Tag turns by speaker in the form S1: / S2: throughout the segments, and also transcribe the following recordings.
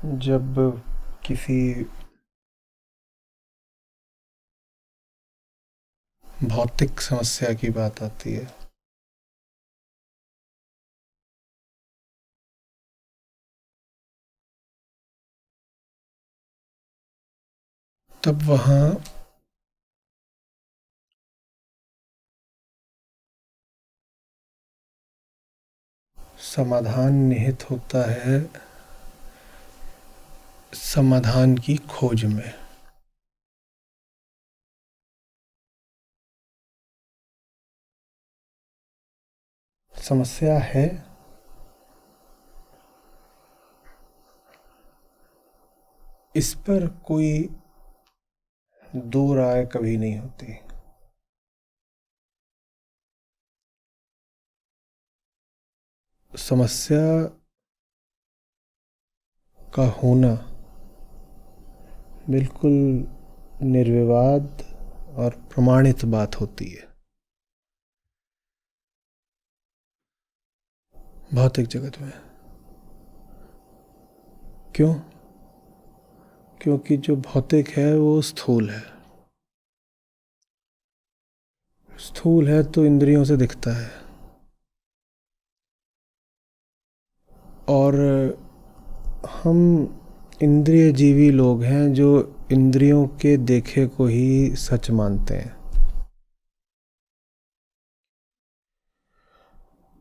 S1: जब किसी भौतिक समस्या की बात आती है तब वहाँ समाधान निहित होता है समाधान की खोज में। समस्या है, इस पर कोई दो राय कभी नहीं होती। समस्या का होना बिल्कुल निर्विवाद और प्रमाणित बात होती है भौतिक जगत में। क्यों? क्योंकि जो भौतिक है वो स्थूल है। स्थूल है तो इंद्रियों से दिखता है, और हम इंद्रिय जीवी लोग हैं जो इंद्रियों के देखे को ही सच मानते हैं।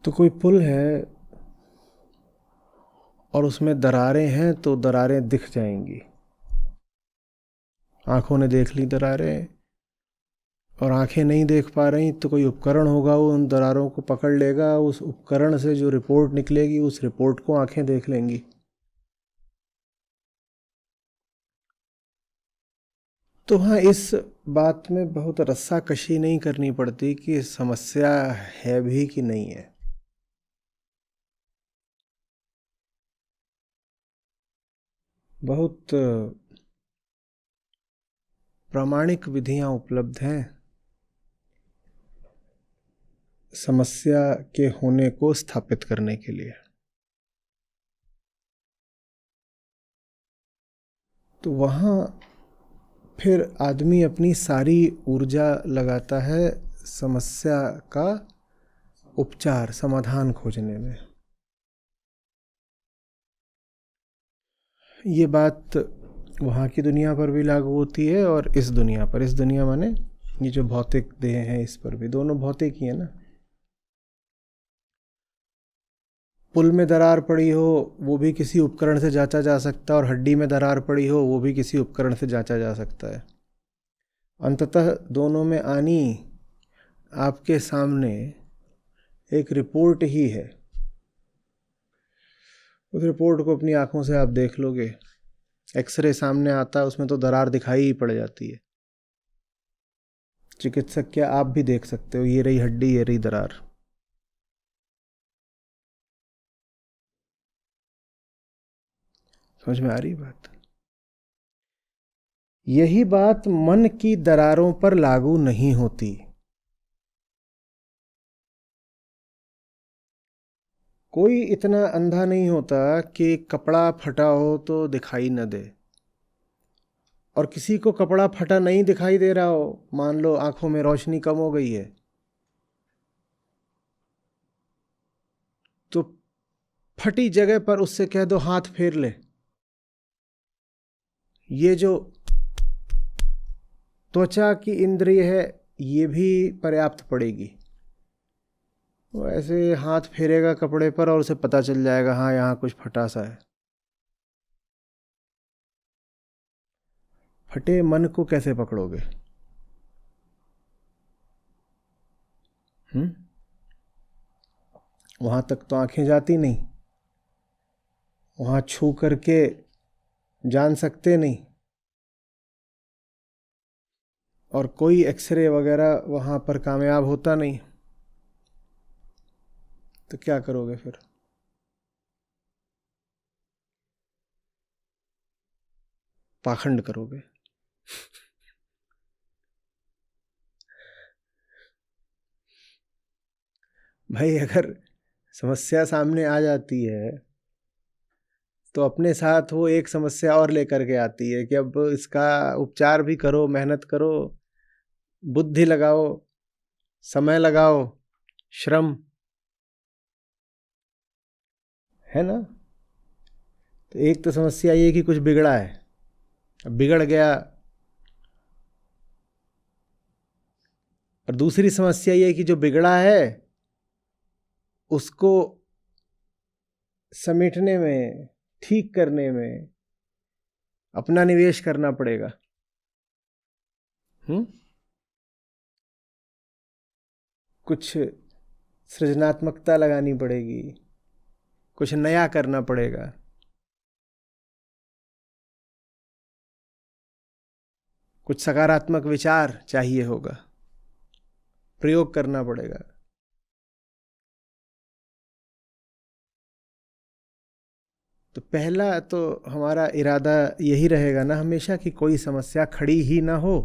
S1: तो कोई पुल है और उसमें दरारें हैं तो दरारें दिख जाएंगी, आंखों ने देख ली दरारें, और आंखें नहीं देख पा रही तो कोई उपकरण होगा, वो उन दरारों को पकड़ लेगा, उस उपकरण से जो रिपोर्ट निकलेगी उस रिपोर्ट को आंखें देख लेंगी। तो हाँ, इस बात में बहुत रस्साकशी नहीं करनी पड़ती कि समस्या है भी कि नहीं है। बहुत प्रामाणिक विधियां उपलब्ध हैं समस्या के होने को स्थापित करने के लिए। तो वहाँ फिर आदमी अपनी सारी ऊर्जा लगाता है समस्या का उपचार, समाधान खोजने में। ये बात वहाँ की दुनिया पर भी लागू होती है और इस दुनिया पर। इस दुनिया माने ये जो भौतिक देह है इस पर भी, दोनों भौतिक ही है ना। पुल में दरार पड़ी हो वो भी किसी उपकरण से जांचा जा सकता है, और हड्डी में दरार पड़ी हो वो भी किसी उपकरण से जांचा जा सकता है। अंततः दोनों में आनी आपके सामने एक रिपोर्ट ही है। उस रिपोर्ट को अपनी आंखों से आप देख लोगे। एक्सरे सामने आता है, उसमें तो दरार दिखाई ही पड़ जाती है। चिकित्सक क्या आप भी देख सकते हो, ये रही हड्डी, ये रही दरार। समझ में आ रही बात? यही बात मन की दरारों पर लागू नहीं होती। कोई इतना अंधा नहीं होता कि कपड़ा फटा हो तो दिखाई न दे, और किसी को कपड़ा फटा नहीं दिखाई दे रहा हो, मान लो आंखों में रोशनी कम हो गई है, तो फटी जगह पर उससे कह दो हाथ फेर ले। ये जो त्वचा की इंद्रिय है ये भी पर्याप्त पड़ेगी। वो ऐसे हाथ फेरेगा कपड़े पर और उसे पता चल जाएगा हाँ यहाँ कुछ फटा सा है। फटे मन को कैसे पकड़ोगे? वहां तक तो आंखें जाती नहीं, वहां छू करके जान सकते नहीं, और कोई एक्सरे वगैरह वहां पर कामयाब होता नहीं। तो क्या करोगे फिर? पाखंड करोगे। भाई अगर समस्या सामने आ जाती है तो अपने साथ वो एक समस्या और लेकर के आती है कि अब इसका उपचार भी करो, मेहनत करो, बुद्धि लगाओ, समय लगाओ, श्रम, है ना। तो एक तो समस्या ये कि कुछ बिगड़ा है, अब बिगड़ गया। और दूसरी समस्या ये कि जो बिगड़ा है उसको समेटने में, ठीक करने में अपना निवेश करना पड़ेगा। कुछ सृजनात्मकता लगानी पड़ेगी, कुछ नया करना पड़ेगा। कुछ सकारात्मक विचार चाहिए होगा, प्रयोग करना पड़ेगा। तो पहला तो हमारा इरादा यही रहेगा ना हमेशा कि कोई समस्या खड़ी ही ना हो।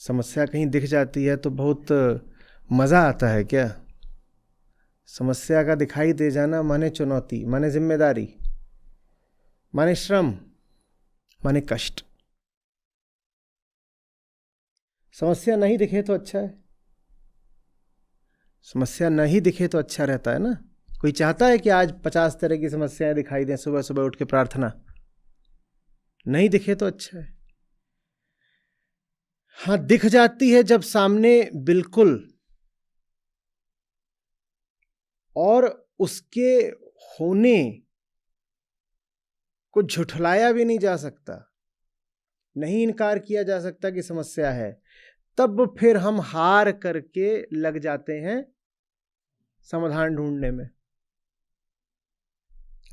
S1: समस्या कहीं दिख जाती है तो बहुत मज़ा आता है क्या? समस्या का दिखाई दे जाना माने चुनौती, माने जिम्मेदारी, माने श्रम, माने कष्ट। समस्या नहीं दिखे तो अच्छा है, समस्या नहीं दिखे तो अच्छा रहता है ना। कोई चाहता है कि आज 50 तरह की समस्याएं दिखाई दें सुबह सुबह उठ के प्रार्थना? नहीं दिखे तो अच्छा है। हाँ, दिख जाती है जब सामने बिल्कुल, और उसके होने को झुठलाया भी नहीं जा सकता, नहीं इनकार किया जा सकता कि समस्या है, तब फिर हम हार करके लग जाते हैं समाधान ढूंढने में।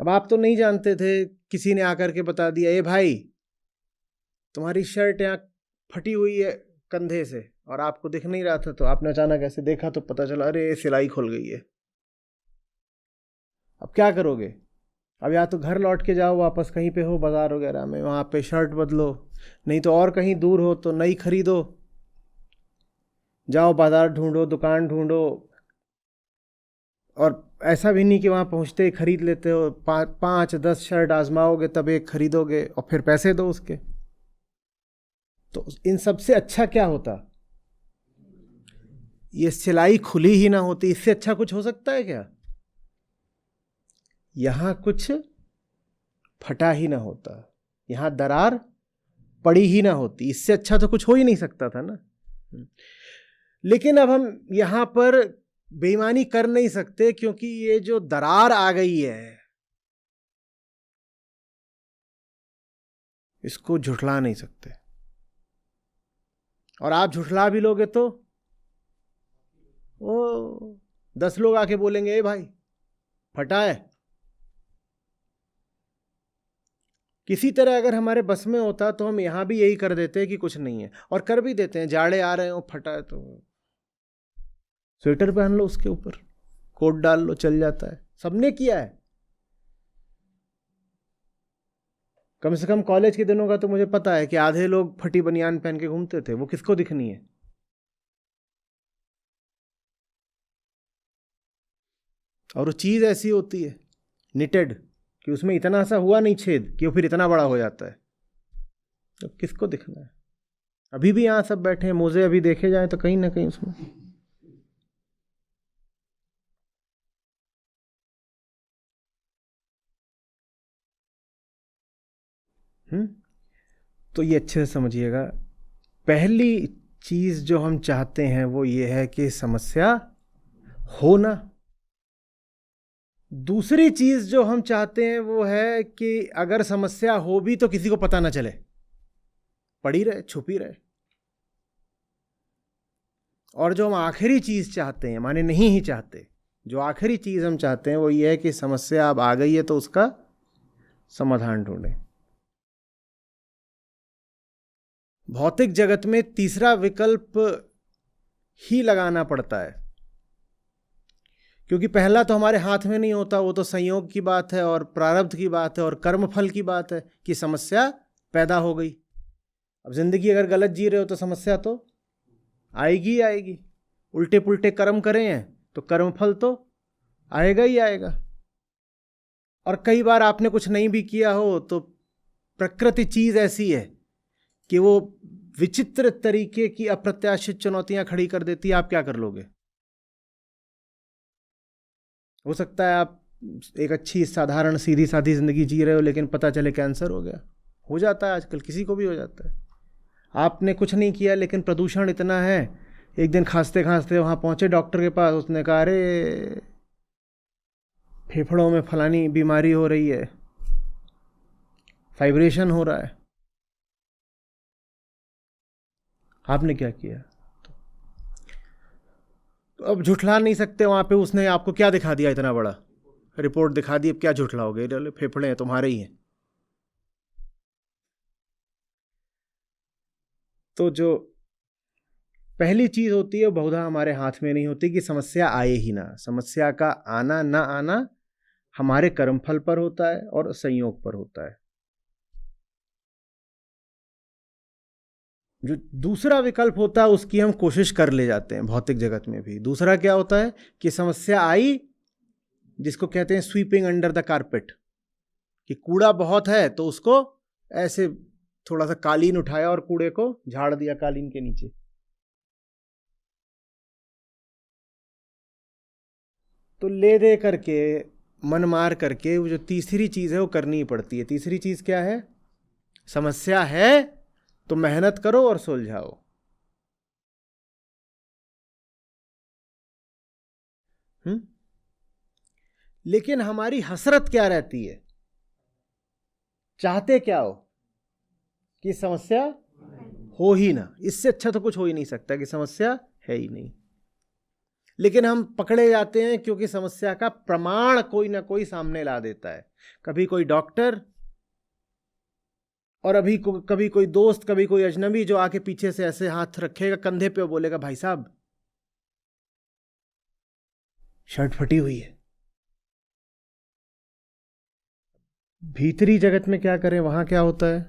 S1: अब आप तो नहीं जानते थे, किसी ने आकर के बता दिया, ए भाई तुम्हारी शर्ट यहाँ फटी हुई है कंधे से, और आपको दिख नहीं रहा था, तो आपने अचानक ऐसे देखा तो पता चला अरे सिलाई खुल गई है। अब क्या करोगे? अब या तो घर लौट के जाओ, वापस कहीं पे हो बाजार वगैरह में, वहाँ पे शर्ट बदलो, नहीं तो और कहीं दूर हो तो नई खरीदो, जाओ बाजार ढूंढो, दुकान ढूंढो। और ऐसा भी नहीं कि वहाँ पहुँचते ही खरीद लेते हो, 5-10 शर्ट आजमाओगे तब एक खरीदोगे और फिर पैसे दो उसके। तो इन सब से अच्छा क्या होता? ये सिलाई खुली ही ना होती, इससे अच्छा कुछ हो सकता है क्या? यहां कुछ फटा ही ना होता, यहां दरार पड़ी ही ना होती, इससे अच्छा तो कुछ हो ही नहीं सकता था ना। लेकिन अब हम यहां पर बेईमानी कर नहीं सकते, क्योंकि ये जो दरार आ गई है इसको झुठला नहीं सकते, और आप झुठला भी लोगे तो ओ 10 लोग आके बोलेंगे ए भाई फटा है। किसी तरह अगर हमारे बस में होता तो हम यहां भी यही कर देते कि कुछ नहीं है, और कर भी देते हैं। जाड़े आ रहे हो, फटा है तो स्वेटर पहन लो, उसके ऊपर कोट डाल लो, चल जाता है। सबने किया है, कम से कम कॉलेज के दिनों का तो मुझे पता है कि आधे लोग फटी बनियान पहन के घूमते थे, वो किसको दिखनी है। और वो चीज ऐसी होती है निटेड कि उसमें इतना सा हुआ नहीं छेद कि वो फिर इतना बड़ा हो जाता है, तो किसको दिखना है। अभी भी यहां सब बैठे हैं, मोजे अभी देखे जाए तो कहीं ना कहीं उसमें तो ये अच्छे से समझिएगा। पहली चीज जो हम चाहते हैं वो ये है कि समस्या हो ना। दूसरी चीज जो हम चाहते हैं वो है कि अगर समस्या हो भी तो किसी को पता ना चले, पड़ी रहे, छुपी रहे। और जो हम आखिरी चीज चाहते हैं, माने नहीं ही चाहते, जो आखिरी चीज हम चाहते हैं वो ये है कि समस्या अब आ गई है तो उसका समाधान ढूंढें। भौतिक जगत में तीसरा विकल्प ही लगाना पड़ता है, क्योंकि पहला तो हमारे हाथ में नहीं होता, वो तो संयोग की बात है और प्रारब्ध की बात है और कर्मफल की बात है कि समस्या पैदा हो गई। अब जिंदगी अगर गलत जी रहे हो तो समस्या तो आएगी ही आएगी। उल्टे पुल्टे कर्म करें हैं तो कर्मफल तो आएगा ही आएगा। और कई बार आपने कुछ नहीं भी किया हो तो प्रकृति चीज ऐसी है कि वो विचित्र तरीके की अप्रत्याशित चुनौतियां खड़ी कर देती है। आप क्या कर लोगे? हो सकता है आप एक अच्छी साधारण सीधी सादी जिंदगी जी रहे हो, लेकिन पता चले कैंसर हो गया। हो जाता है आजकल, किसी को भी हो जाता है। आपने कुछ नहीं किया लेकिन प्रदूषण इतना है। एक दिन खांसते खांसते वहां पहुंचे डॉक्टर के पास, उसने कहा अरे फेफड़ों में फलानी बीमारी हो रही है, फाइब्रेशन हो रहा है। आपने क्या किया? तो अब झुठला नहीं सकते। वहां पे उसने आपको क्या दिखा दिया? इतना बड़ा रिपोर्ट दिखा दी, अब क्या झुठलाओगे? फेफड़े हैं तुम्हारे ही हैं। तो जो पहली चीज होती है बहुधा हमारे हाथ में नहीं होती कि समस्या आए ही ना। समस्या का आना ना आना हमारे कर्मफल पर होता है और संयोग पर होता है। जो दूसरा विकल्प होता है उसकी हम कोशिश कर ले जाते हैं भौतिक जगत में भी। दूसरा क्या होता है कि समस्या आई, जिसको कहते हैं स्वीपिंग अंडर द कारपेट, कि कूड़ा बहुत है तो उसको ऐसे थोड़ा सा कालीन उठाया और कूड़े को झाड़ दिया कालीन के नीचे। तो ले दे करके, मन मार करके वो जो तीसरी चीज है वो करनी ही पड़ती है। तीसरी चीज क्या है? समस्या है तो मेहनत करो और सुलझाओ। लेकिन हमारी हसरत क्या रहती है? चाहते क्या हो? कि समस्या हो ही ना। इससे अच्छा तो कुछ हो ही नहीं सकता कि समस्या है ही नहीं। लेकिन हम पकड़े जाते हैं क्योंकि समस्या का प्रमाण कोई ना कोई सामने ला देता है। कभी कोई डॉक्टर, और कभी कोई दोस्त, कभी कोई अजनबी जो आके पीछे से ऐसे हाथ रखेगा कंधे पे और बोलेगा भाई साहब शर्ट फटी हुई है। भीतरी जगत में क्या करें? वहां क्या होता है?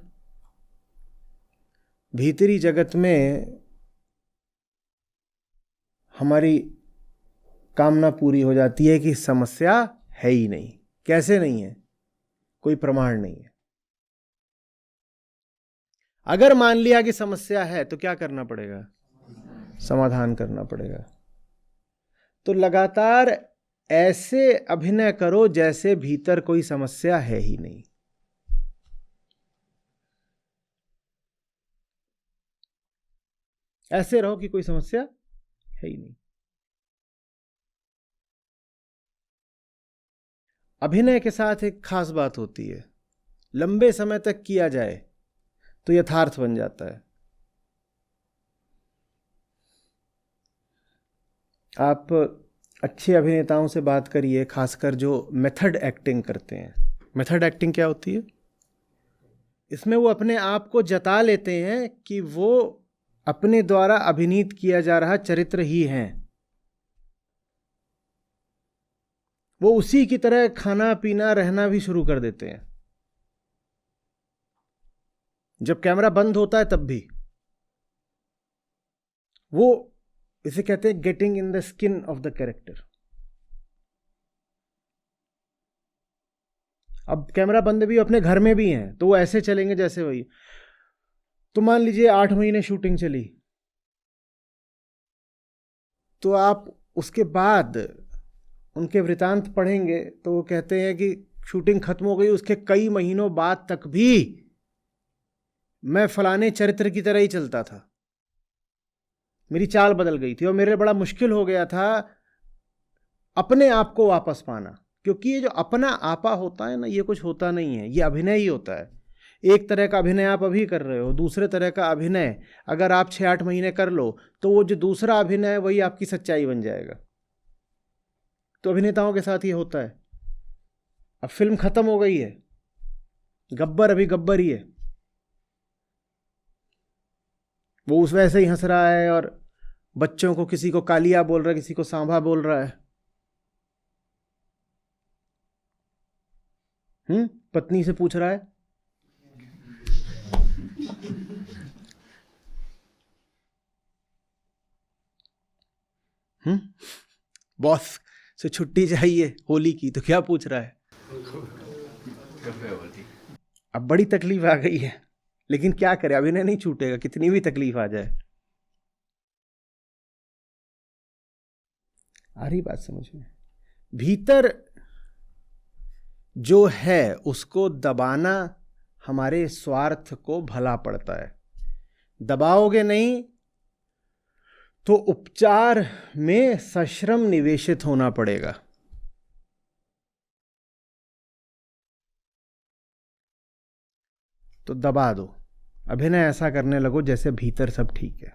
S1: भीतरी जगत में हमारी कामना पूरी हो जाती है कि समस्या है ही नहीं। कैसे नहीं है? कोई प्रमाण नहीं है। अगर मान लिया कि समस्या है तो क्या करना पड़ेगा? समाधान करना पड़ेगा। तो लगातार ऐसे अभिनय करो जैसे भीतर कोई समस्या है ही नहीं। ऐसे रहो कि कोई समस्या है ही नहीं। अभिनय के साथ एक खास बात होती है, लंबे समय तक किया जाए तो यथार्थ बन जाता है। आप अच्छे अभिनेताओं से बात करिए, खासकर जो मेथड एक्टिंग करते हैं। मेथड एक्टिंग क्या होती है? इसमें वो अपने आप को जता लेते हैं कि वो अपने द्वारा अभिनीत किया जा रहा चरित्र ही हैं। वो उसी की तरह खाना पीना रहना भी शुरू कर देते हैं। जब कैमरा बंद होता है तब भी वो, इसे कहते हैं getting in the skin of the character. अब कैमरा बंद भी अपने घर में भी हैं तो वो ऐसे चलेंगे जैसे वही। तो मान लीजिए 8 महीने शूटिंग चली, तो आप उसके बाद उनके वृतांत पढ़ेंगे तो वो कहते हैं कि शूटिंग खत्म हो गई, उसके कई महीनों बाद तक भी मैं फलाने चरित्र की तरह ही चलता था। मेरी चाल बदल गई थी और मेरे बड़ा मुश्किल हो गया था अपने आप को वापस पाना। क्योंकि ये जो अपना आपा होता है ना, ये कुछ होता नहीं है, ये अभिनय ही होता है। एक तरह का अभिनय आप अभी कर रहे हो, दूसरे तरह का अभिनय अगर आप 6-8 महीने कर लो तो वो जो दूसरा अभिनय है वही आपकी सच्चाई बन जाएगा। तो अभिनेताओं के साथ ये होता है। अब फिल्म खत्म हो गई है, गब्बर अभी गब्बर ही है, वो उस वैसे ही हंस रहा है और बच्चों को, किसी को कालिया बोल रहा है, किसी को सांभा बोल रहा है। पत्नी से पूछ रहा है बॉस से छुट्टी चाहिए होली की, तो क्या पूछ रहा है? अब बड़ी तकलीफ आ गई है, लेकिन क्या करें, अभिनय नहीं छूटेगा कितनी भी तकलीफ आ जाए। आ रही बात समझ में? भीतर जो है उसको दबाना हमारे स्वार्थ को भला पड़ता है। दबाओगे नहीं तो उपचार में सश्रम निवेशित होना पड़ेगा। तो दबा दो, अभिनय ऐसा करने लगो जैसे भीतर सब ठीक है,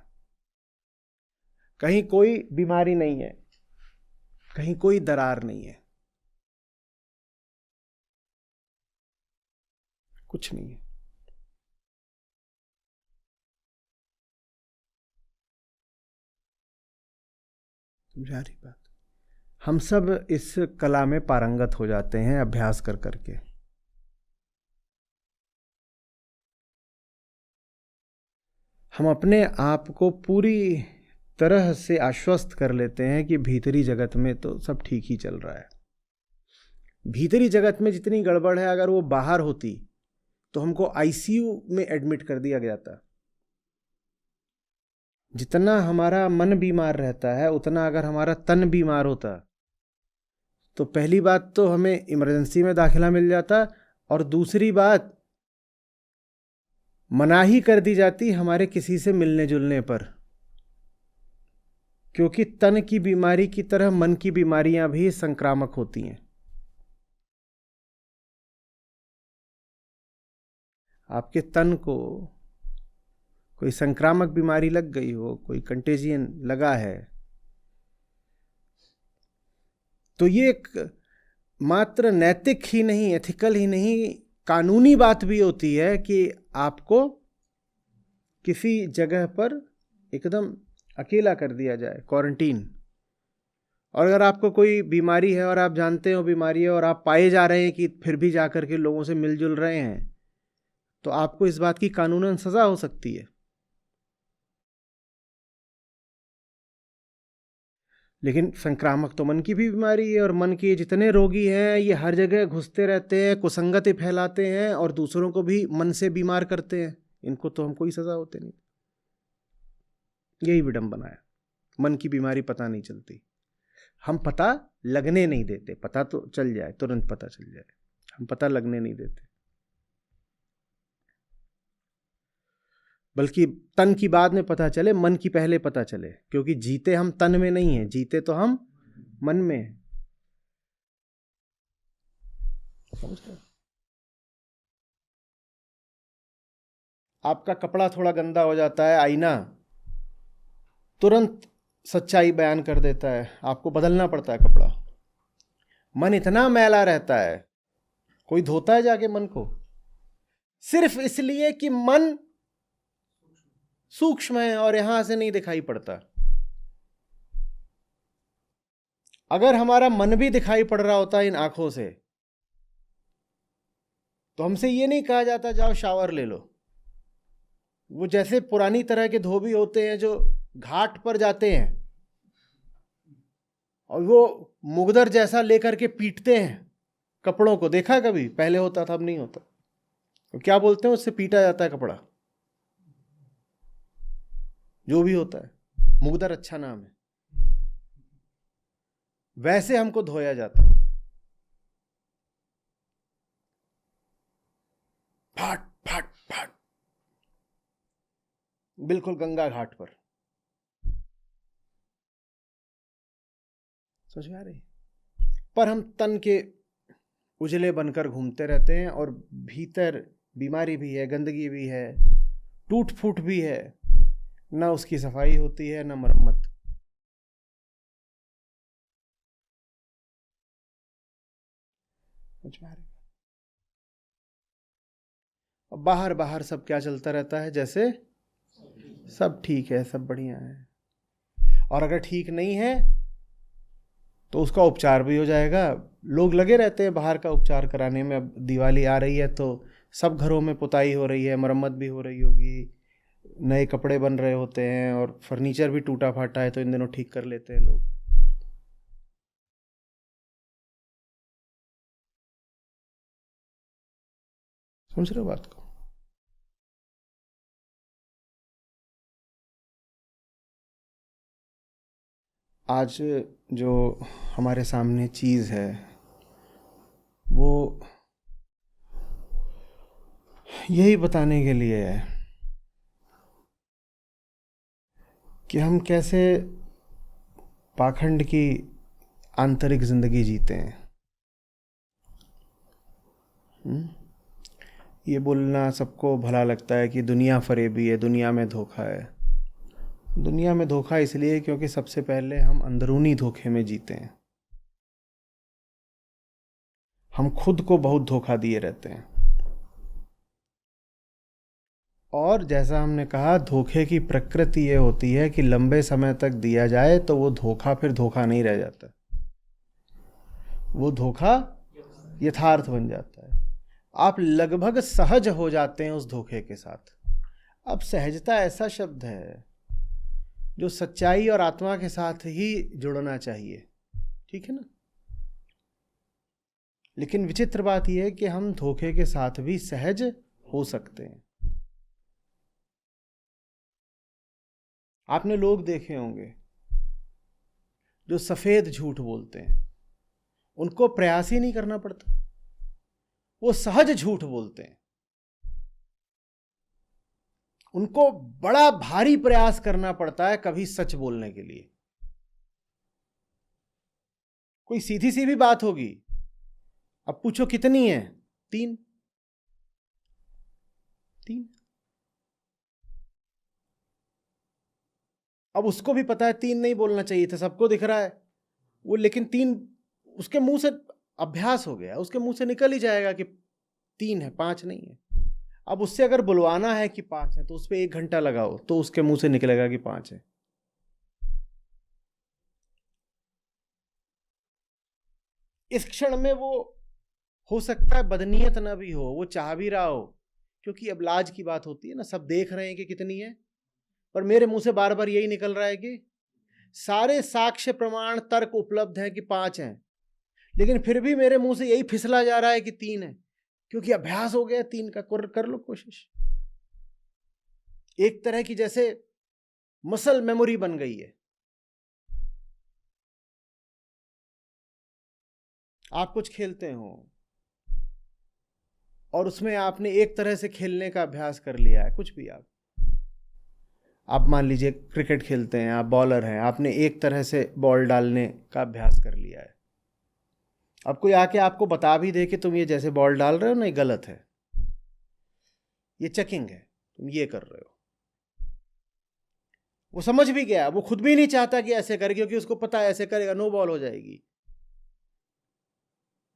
S1: कहीं कोई बीमारी नहीं है, कहीं कोई दरार नहीं है, कुछ नहीं है। समझा रही बात? हम सब इस कला में पारंगत हो जाते हैं अभ्यास कर करके। हम अपने आप को पूरी तरह से आश्वस्त कर लेते हैं कि भीतरी जगत में तो सब ठीक ही चल रहा है। भीतरी जगत में जितनी गड़बड़ है, अगर वो बाहर होती तो हमको आईसीयू में एडमिट कर दिया गया था। जितना हमारा मन बीमार रहता है, उतना अगर हमारा तन बीमार होता तो पहली बात तो हमें इमरजेंसी में दाखिला मिल जाता, और दूसरी बात मनाही कर दी जाती हमारे किसी से मिलने जुलने पर, क्योंकि तन की बीमारी की तरह मन की बीमारियां भी संक्रामक होती हैं। आपके तन को कोई संक्रामक बीमारी लग गई हो, कोई कंटेजियन लगा है, तो ये एक मात्र नैतिक ही नहीं, एथिकल ही नहीं, कानूनी बात भी होती है कि आपको किसी जगह पर एकदम अकेला कर दिया जाए, क्वारंटीन। और अगर आपको कोई बीमारी है और आप जानते हो बीमारी है और आप पाए जा रहे हैं कि फिर भी जाकर के लोगों से मिलजुल रहे हैं, तो आपको इस बात की कानूनन सजा हो सकती है। लेकिन संक्रामक तो मन की भी बीमारी है, और मन के जितने रोगी हैं ये हर जगह घुसते रहते हैं, कुसंगति फैलाते हैं और दूसरों को भी मन से बीमार करते हैं। इनको तो हम कोई सजा होते नहीं। यही विडंबना है, मन की बीमारी पता नहीं चलती, हम पता लगने नहीं देते। पता तो चल जाए, तुरंत पता चल जाए, हम पता लगने नहीं देते। बल्कि तन की बाद में पता चले, मन की पहले पता चले, क्योंकि जीते हम तन में नहीं है, जीते तो हम मन में हैं। समझ गए? आपका कपड़ा थोड़ा गंदा हो जाता है, आईना तुरंत सच्चाई बयान कर देता है, आपको बदलना पड़ता है कपड़ा। मन इतना मैला रहता है, कोई धोता है जाके मन को? सिर्फ इसलिए कि मन सूक्ष्म है और यहां से नहीं दिखाई पड़ता। अगर हमारा मन भी दिखाई पड़ रहा होता इन आंखों से, तो हमसे ये नहीं कहा जाता जाओ शावर ले लो। वो जैसे पुरानी तरह के धोबी होते हैं जो घाट पर जाते हैं और वो मुगदर जैसा लेकर के पीटते हैं कपड़ों को, देखा कभी? पहले होता था, अब नहीं होता। तो क्या बोलते हैं, उससे पीटा जाता है कपड़ा, जो भी होता है, मुगदर अच्छा नाम है। वैसे हमको धोया जाता, फाट फाट फाट, बिल्कुल गंगा घाट पर। समझ में आ रही? पर हम तन के उजले बनकर घूमते रहते हैं और भीतर बीमारी भी है, गंदगी भी है, टूट फूट भी है, ना उसकी सफाई होती है, ना मरम्मत। समझ में आ रही? अब बाहर बाहर सब क्या चलता रहता है, जैसे सब ठीक है, सब बढ़िया है। और अगर ठीक नहीं है तो उसका उपचार भी हो जाएगा। लोग लगे रहते हैं बाहर का उपचार कराने में। अब दिवाली आ रही है तो सब घरों में पुताई हो रही है, मरम्मत भी हो रही होगी, नए कपड़े बन रहे होते हैं, और फर्नीचर भी टूटा फाटा है तो इन दिनों ठीक कर लेते हैं लोग। समझ रहे हो बात को? आज जो हमारे सामने चीज़ है वो यही बताने के लिए है कि हम कैसे पाखंड की आंतरिक जिंदगी जीते हैं। ये बोलना सबको भला लगता है कि दुनिया फरेबी है, दुनिया में धोखा है। दुनिया में धोखा इसलिए क्योंकि सबसे पहले हम अंदरूनी धोखे में जीते हैं। हम खुद को बहुत धोखा दिए रहते हैं। और जैसा हमने कहा, धोखे की प्रकृति ये होती है कि लंबे समय तक दिया जाए तो वो धोखा फिर धोखा नहीं रह जाता, वो धोखा यथार्थ बन जाता है। आप लगभग सहज हो जाते हैं उस धोखे के साथ। अब सहजता ऐसा शब्द है जो सच्चाई और आत्मा के साथ ही जुड़ना चाहिए, ठीक है ना? लेकिन विचित्र बात यह है कि हम धोखे के साथ भी सहज हो सकते हैं। आपने लोग देखे होंगे जो सफेद झूठ बोलते हैं, उनको प्रयास ही नहीं करना पड़ता, वो सहज झूठ बोलते हैं। उनको बड़ा भारी प्रयास करना पड़ता है कभी सच बोलने के लिए। कोई सीधी सी भी बात होगी, अब पूछो कितनी है? 3। अब उसको भी पता है 3 नहीं बोलना चाहिए था, सबको दिख रहा है वो, लेकिन 3 उसके मुंह से अभ्यास हो गया, उसके मुंह से निकल ही जाएगा कि 3 है, 5 नहीं है। अब उससे अगर बुलवाना है कि 5 है तो उस पर 1 घंटा लगाओ तो उसके मुंह से निकलेगा कि 5 है। इस क्षण में वो हो सकता है बदनीयत ना भी हो, वो चाह भी रहा हो, क्योंकि अब लाज की बात होती है ना, सब देख रहे हैं कि कितनी है, पर मेरे मुंह से बार बार यही निकल रहा है कि सारे साक्ष्य प्रमाण तर्क उपलब्ध है कि 5 हैं, लेकिन फिर भी मेरे मुंह से यही फिसला जा रहा है कि 3 है, क्योंकि अभ्यास हो गया 3 का। कर लो कोशिश। एक तरह की जैसे मसल मेमोरी बन गई है। आप कुछ खेलते हो और उसमें आपने एक तरह से खेलने का अभ्यास कर लिया है, कुछ भी आप मान लीजिए क्रिकेट खेलते हैं, आप बॉलर हैं, आपने एक तरह से बॉल डालने का अभ्यास कर लिया है। अब कोई आके आपको बता भी दे कि तुम ये जैसे बॉल डाल रहे हो ना, ये गलत है, ये चेकिंग है, तुम ये कर रहे हो, वो समझ भी गया, वो खुद भी नहीं चाहता कि ऐसे करे, क्योंकि उसको पता है ऐसे करेगा नो बॉल हो जाएगी,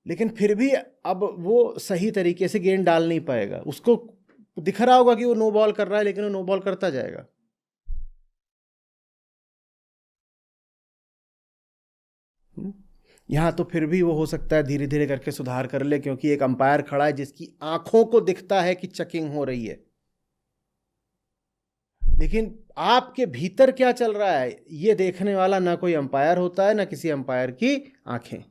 S1: लेकिन फिर भी अब वो सही तरीके से गेंद डाल नहीं पाएगा। उसको दिख रहा होगा कि वो नो बॉल कर रहा है, लेकिन वो नो बॉल करता जाएगा। यहां तो फिर भी वो हो सकता है धीरे धीरे करके सुधार कर ले, क्योंकि एक अंपायर खड़ा है जिसकी आंखों को दिखता है कि चेकिंग हो रही है, लेकिन आपके भीतर क्या चल रहा है ये देखने वाला ना कोई अंपायर होता है, ना किसी अंपायर की आंखें।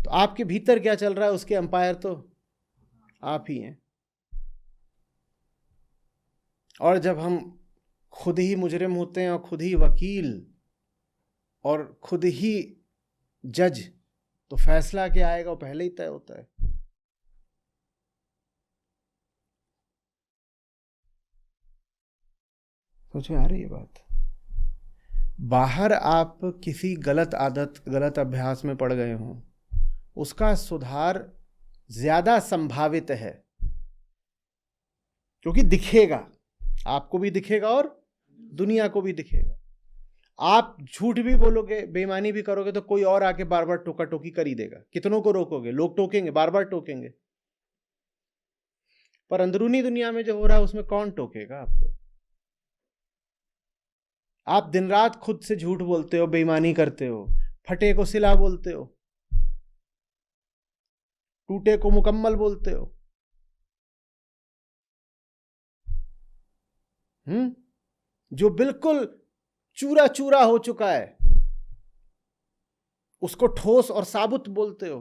S1: तो आपके भीतर क्या चल रहा है उसके अंपायर तो आप ही हैं। और जब हम खुद ही मुजरिम होते हैं और खुद ही वकील और खुद ही जज, तो फैसला क्या आएगा वो पहले ही तय होता है। सोच में आ रही है बात? बाहर आप किसी गलत आदत, गलत अभ्यास में पड़ गए हों, उसका सुधार ज्यादा संभावित है, क्योंकि दिखेगा, आपको भी दिखेगा और दुनिया को भी दिखेगा। आप झूठ भी बोलोगे, बेईमानी भी करोगे, तो कोई और आके बार बार टोका टोकी कर ही देगा। कितनों को रोकोगे? लोग टोकेंगे, बार बार टोकेंगे, पर अंदरूनी दुनिया में जो हो रहा है उसमें कौन टोकेगा आपको? आप दिन रात खुद से झूठ बोलते हो, बेईमानी करते हो, फटे को सिला बोलते हो, टूटे को मुकम्मल बोलते हो। जो बिल्कुल चूरा चूरा हो चुका है उसको ठोस और साबुत बोलते हो।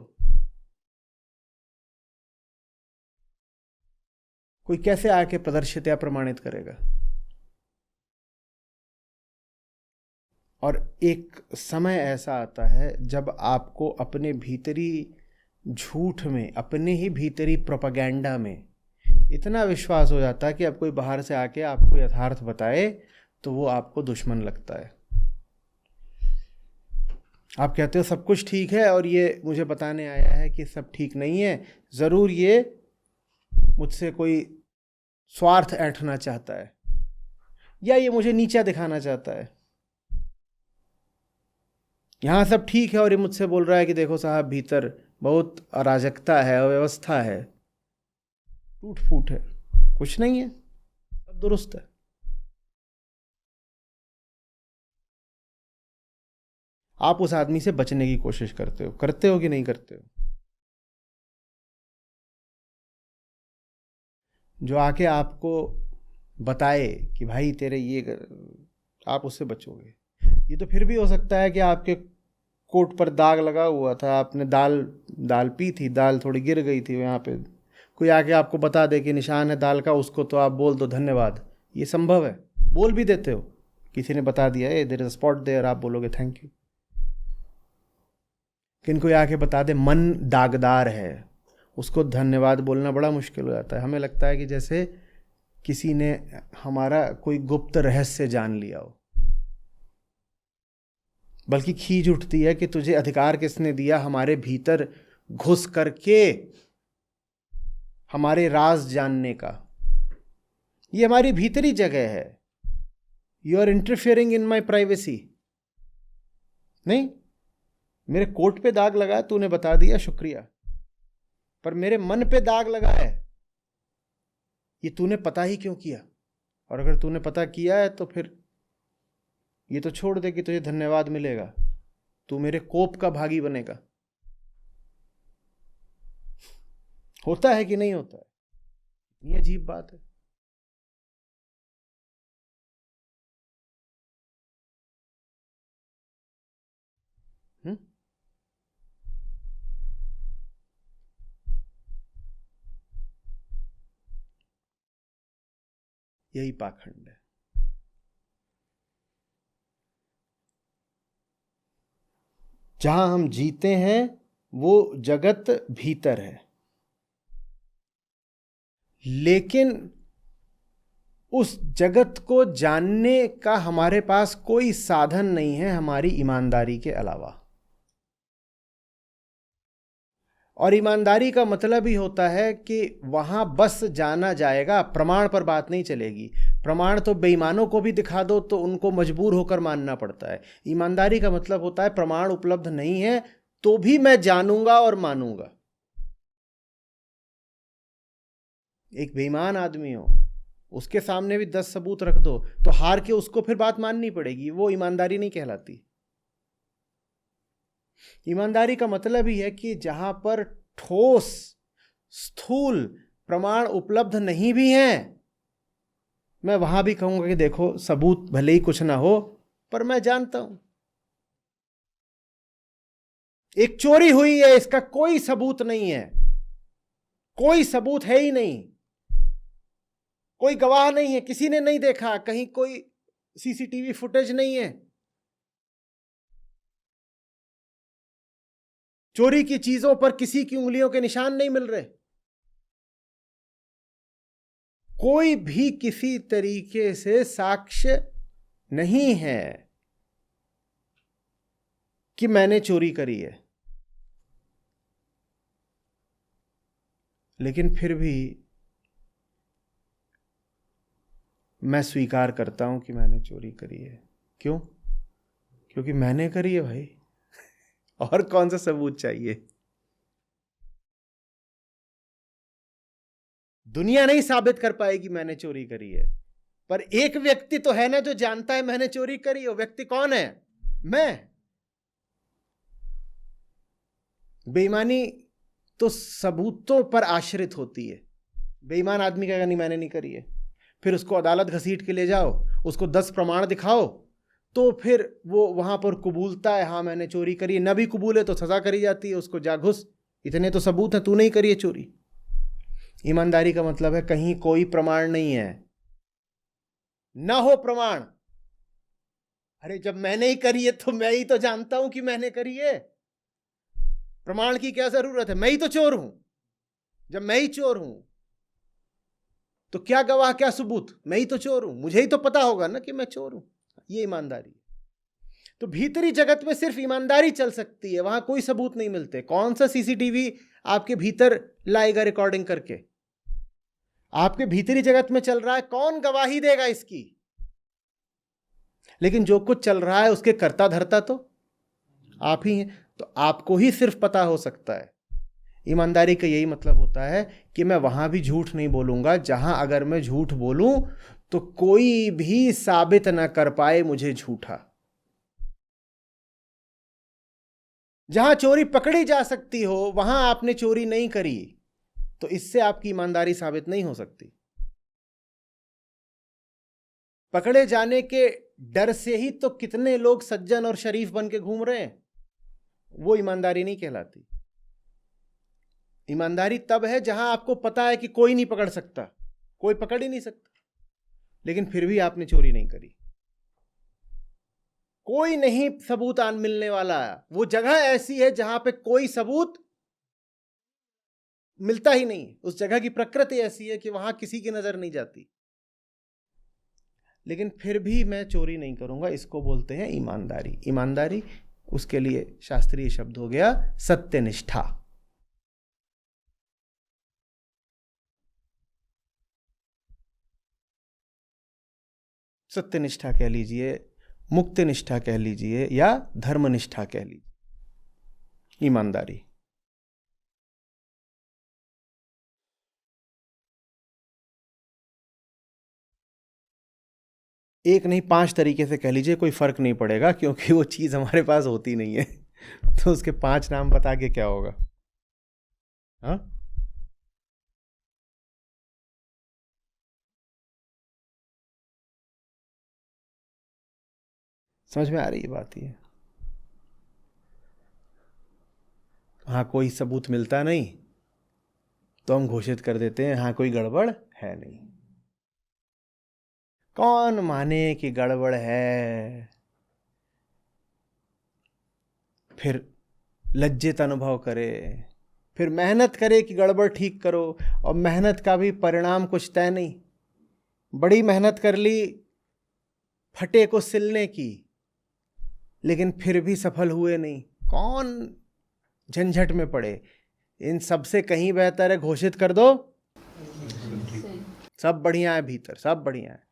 S1: कोई कैसे आके प्रदर्शित या प्रमाणित करेगा? और एक समय ऐसा आता है जब आपको अपने भीतरी झूठ में, अपने ही भीतरी प्रोपेगेंडा में इतना विश्वास हो जाता है कि अब कोई बाहर से आके आपको यथार्थ बताए तो वो आपको दुश्मन लगता है। आप कहते हो सब कुछ ठीक है और ये मुझे बताने आया है कि सब ठीक नहीं है, ज़रूर ये मुझसे कोई स्वार्थ ऐंठना चाहता है या ये मुझे नीचा दिखाना चाहता है। यहाँ सब ठीक है और ये मुझसे बोल रहा है कि देखो साहब भीतर बहुत अराजकता है, अव्यवस्था है, टूट फूट है, कुछ नहीं है, सब दुरुस्त है। आप उस आदमी से बचने की कोशिश करते हो कि नहीं करते हो? जो आके आपको बताए कि भाई तेरे ये आप उससे बचोगे। ये तो फिर भी हो सकता है कि आपके कोट पर दाग लगा हुआ था, आपने दाल पी थी, दाल थोड़ी गिर गई थी यहाँ पे, कोई आके आपको बता दे कि निशान है दाल का, उसको तो आप बोल दो धन्यवाद। ये संभव है, बोल भी देते हो, किसी ने बता दिया है there is a spot there, आप बोलोगे थैंक यू। किन कोई आके बता दे मन दागदार है, उसको धन्यवाद बोलना बड़ा मुश्किल हो जाता है। हमें लगता है कि जैसे किसी ने हमारा कोई गुप्त रहस्य जान लिया हो, बल्कि खींच उठती है कि तुझे अधिकार किसने दिया हमारे भीतर घुस करके हमारे राज जानने का। ये हमारी भीतरी जगह है। You are interfering in my privacy. नहीं, मेरे कोट पे दाग लगा है, तूने बता दिया, शुक्रिया, पर मेरे मन पे दाग लगा है, ये तूने पता ही क्यों किया? और अगर तूने पता किया है तो फिर ये तो छोड़ दे कि तुझे धन्यवाद मिलेगा, तू मेरे कोप का भागी बनेगा। होता है कि नहीं होता है? ये अजीब बात है। यही पाखंड है। जहां हम जीते हैं वो जगत भीतर है, लेकिन उस जगत को जानने का हमारे पास कोई साधन नहीं है हमारी ईमानदारी के अलावा। और ईमानदारी का मतलब ही होता है कि वहां बस जाना जाएगा, प्रमाण पर बात नहीं चलेगी। प्रमाण तो बेईमानों को भी दिखा दो तो उनको मजबूर होकर मानना पड़ता है। ईमानदारी का मतलब होता है प्रमाण उपलब्ध नहीं है तो भी मैं जानूंगा और मानूंगा। एक बेईमान आदमी हो, उसके सामने भी 10 सबूत रख दो तो हार के उसको फिर बात माननी पड़ेगी, वो ईमानदारी नहीं कहलाती। ईमानदारी का मतलब ही है कि जहां पर ठोस स्थूल प्रमाण उपलब्ध नहीं भी हैं, मैं वहां भी कहूंगा कि देखो सबूत भले ही कुछ ना हो पर मैं जानता हूं एक चोरी हुई है, इसका कोई सबूत नहीं है, कोई सबूत है ही नहीं, कोई गवाह नहीं है, किसी ने नहीं देखा, कहीं कोई सीसीटीवी फुटेज नहीं है, चोरी की चीजों पर किसी की उंगलियों के निशान नहीं मिल रहे, कोई भी किसी तरीके से साक्ष्य नहीं है कि मैंने चोरी करी है। लेकिन फिर भी मैं स्वीकार करता हूं कि मैंने चोरी करी है। क्यों? क्योंकि मैंने करी है भाई, और कौन सा सबूत चाहिए? दुनिया नहीं साबित कर पाएगी मैंने चोरी करी है, पर एक व्यक्ति तो है ना जो जानता है मैंने चोरी करी है। वो व्यक्ति कौन है? मैं। बेईमानी तो सबूतों पर आश्रित होती है। बेईमान आदमी कहेगा नहीं मैंने नहीं करी है, फिर उसको अदालत घसीट के ले जाओ, उसको 10 प्रमाण दिखाओ, तो फिर वो वहां पर कबूलता है हाँ मैंने चोरी करी है। न भी कबूले तो सजा करी जाती है उसको, जा घुस, इतने तो सबूत हैं, तू नहीं करी है चोरी। ईमानदारी का मतलब है कहीं कोई प्रमाण नहीं है, ना हो प्रमाण। अरे जब मैंने ही करी है तो मैं ही तो जानता हूं कि मैंने करी है, प्रमाण की क्या जरूरत है? मैं ही तो चोर हूं। जब मैं ही चोर हूं तो क्या गवाह क्या सबूत? मैं ही तो चोर हूं, मुझे ही तो पता होगा ना कि मैं चोर हूं। ये ईमानदारी। तो भीतरी जगत में सिर्फ ईमानदारी चल सकती है, वहां कोई सबूत नहीं मिलते। कौन सा सीसीटीवी आपके भीतर लाएगा रिकॉर्डिंग करके? आपके भीतरी जगत में चल रहा है, कौन गवाही देगा इसकी? लेकिन जो कुछ चल रहा है उसके कर्ता धर्ता तो आप ही हैं, तो आपको ही सिर्फ पता हो सकता है। ईमानदारी का यही मतलब होता है कि मैं वहां भी झूठ नहीं बोलूंगा जहां अगर मैं झूठ बोलूं तो कोई भी साबित ना कर पाए मुझे झूठा। जहां चोरी पकड़ी जा सकती हो वहां आपने चोरी नहीं करी, तो इससे आपकी ईमानदारी साबित नहीं हो सकती। पकड़े जाने के डर से ही तो कितने लोग सज्जन और शरीफ बन के घूम रहे हैं। वो ईमानदारी नहीं कहलाती। ईमानदारी तब है जहां आपको पता है कि कोई नहीं पकड़ सकता, कोई पकड़ ही नहीं सकता, लेकिन फिर भी आपने चोरी नहीं करी। कोई नहीं सबूत आन मिलने वाला। वो जगह ऐसी है जहां पे कोई सबूत मिलता ही नहीं। उस जगह की प्रकृति ऐसी है कि वहां किसी की नजर नहीं जाती, लेकिन फिर भी मैं चोरी नहीं करूंगा। इसको बोलते हैं ईमानदारी। ईमानदारी, उसके लिए शास्त्रीय शब्द हो गया सत्यनिष्ठा। सत्यनिष्ठा कह लीजिए, मुक्ति निष्ठा कह लीजिए, या धर्मनिष्ठा कह लीजिए, ईमानदारी। एक नहीं 5 तरीके से कह लीजिए, कोई फर्क नहीं पड़ेगा, क्योंकि वो चीज हमारे पास होती नहीं है। तो उसके 5 नाम बता के क्या होगा? हाँ, समझ में आ रही है बात? ये हाँ, कोई सबूत मिलता नहीं तो हम घोषित कर देते हैं हाँ कोई गड़बड़ है नहीं। कौन माने कि गड़बड़ है? फिर लज्जित अनुभव करे, फिर मेहनत करे कि गड़बड़ ठीक करो, और मेहनत का भी परिणाम कुछ तय नहीं। बड़ी मेहनत कर ली फटे को सिलने की, लेकिन फिर भी सफल हुए नहीं। कौन झंझट में पड़े? इन सबसे कहीं बेहतर है घोषित कर दो सब बढ़िया है, भीतर सब बढ़िया है।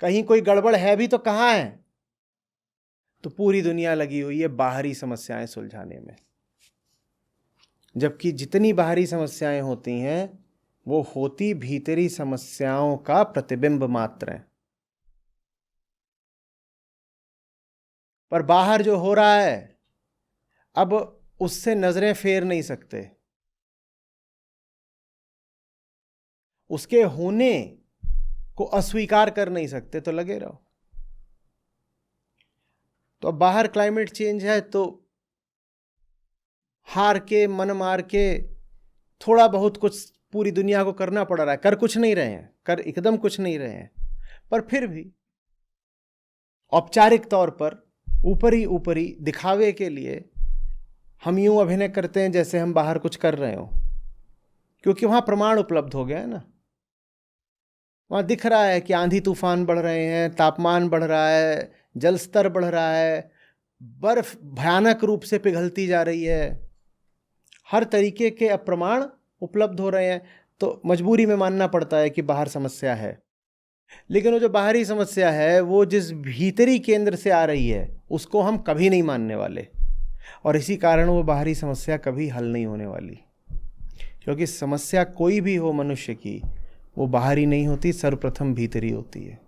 S1: कहीं कोई गड़बड़ है भी तो कहाँ है? तो पूरी दुनिया लगी हुई है बाहरी समस्याएं सुलझाने में, जबकि जितनी बाहरी समस्याएं होती हैं वो होती भीतरी समस्याओं का प्रतिबिंब मात्र है। पर बाहर जो हो रहा है अब उससे नजरें फेर नहीं सकते, उसके होने को अस्वीकार कर नहीं सकते, तो लगे रहो। तो अब बाहर क्लाइमेट चेंज है तो हार के मन मार के थोड़ा बहुत कुछ पूरी दुनिया को करना पड़ रहा है। कर कुछ नहीं रहे हैं, कर एकदम कुछ नहीं रहे हैं, पर फिर भी औपचारिक तौर पर ऊपरी ऊपरी दिखावे के लिए हम यूं अभिनय करते हैं जैसे हम बाहर कुछ कर रहे हो, क्योंकि वहां प्रमाण उपलब्ध हो गया है ना। वहां दिख रहा है कि आंधी तूफान बढ़ रहे हैं, तापमान बढ़ रहा है, जल स्तर बढ़ रहा है, बर्फ भयानक रूप से पिघलती जा रही है। हर तरीके के अब प्रमाण उपलब्ध हो रहे हैं, तो मजबूरी में मानना पड़ता है कि बाहर समस्या है। लेकिन वो जो बाहरी समस्या है वो जिस भीतरी केंद्र से आ रही है उसको हम कभी नहीं मानने वाले, और इसी कारण वो बाहरी समस्या कभी हल नहीं होने वाली। क्योंकि समस्या कोई भी हो मनुष्य की, वो बाहरी नहीं होती, सर्वप्रथम भीतरी होती है।